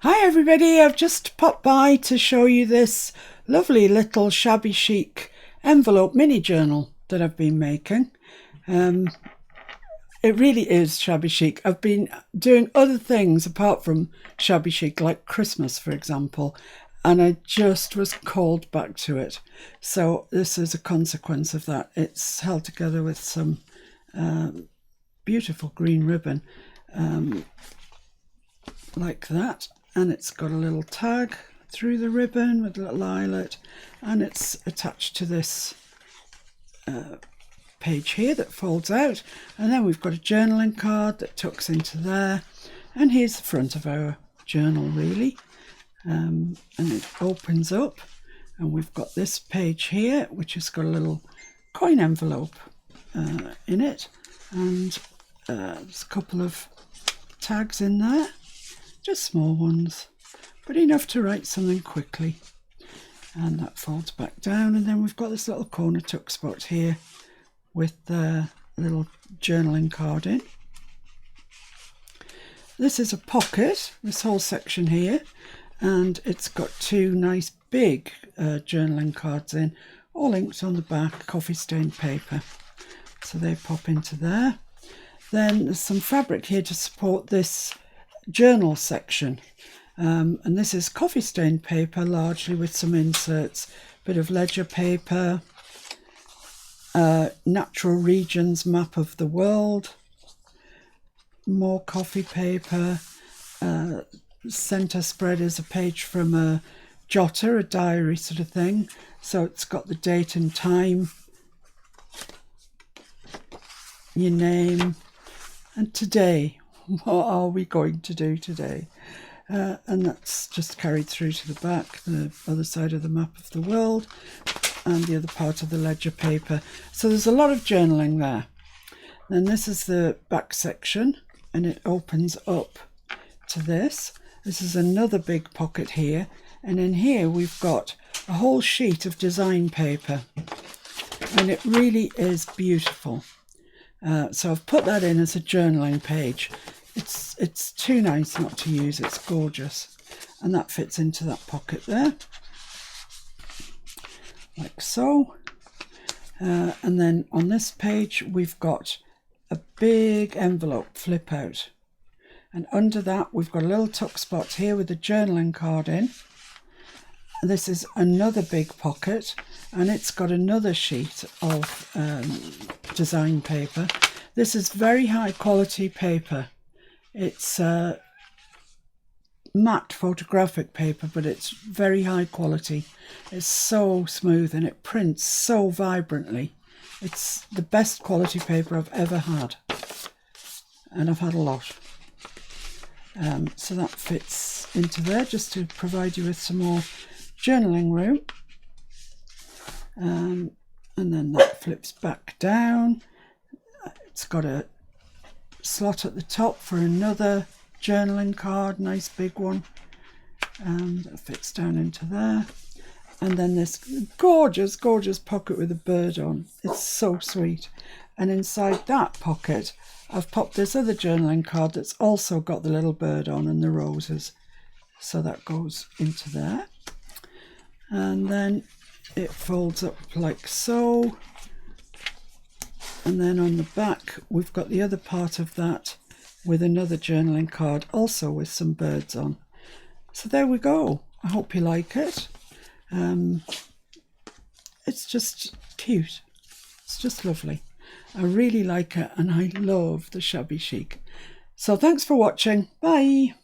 Hi everybody, I've just popped by to show you this lovely little shabby chic envelope mini journal that I've been making. It really is shabby chic. I've been doing other things apart from shabby chic, like Christmas for example, and I just was called back to it. So this is a consequence of that. It's held together with some beautiful green ribbon like that, and it's got a little tag through the ribbon with a little eyelet, and it's attached to this page here that folds out, and then we've got a journaling card that tucks into there, and here's the front of our journal really, and it opens up, and we've got this page here which has got a little coin envelope in it, and there's a couple of tags in there, just small ones, but enough to write something quickly. And that folds back down, and then we've got this little corner tuck spot here with the little journaling card in. This is a pocket, this whole section here, and it's got two nice big journaling cards in, all inked on the back, coffee stained paper, so they pop into there. Then there's some fabric here to support this journal section, and this is coffee stained paper largely with some inserts, bit of ledger paper, natural regions map of the world, more coffee paper, center spread is a page from a jotter, a diary sort of thing, so it's got the date and time, your name, and today. What are we going to do today? And that's just carried through to the back, the other side of the map of the world, and the other part of the ledger paper. So there's a lot of journaling there. Then this is the back section, and it opens up to this. This is another big pocket here, and in here we've got a whole sheet of design paper, and it really is beautiful. So I've put that in as a journaling page. It's too nice not to use, it's gorgeous, and that fits into that pocket there, like so. And then on this page we've got a big envelope flip out, and under that we've got a little tuck spot here with a journaling card in. This is another big pocket, and it's got another sheet of design paper. This is very high quality paper. It's matte photographic paper, but it's very high quality. It's so smooth and it prints so vibrantly. It's the best quality paper I've ever had, and I've had a lot. So that fits into there just to provide you with some more journaling room. And then that flips back down. It's got a slot at the top for another journaling card, nice big one, and that fits down into there. And then this gorgeous pocket with a bird on. It's so sweet. And inside that pocket I've popped this other journaling card that's also got the little bird on and the roses, so that goes into there. And then it folds up like so, and then on the back we've got the other part of that with another journaling card also with some birds on. So there we go. I hope you like it. It's just cute, it's just lovely. I really like it, and I love the shabby chic. So thanks for watching. Bye.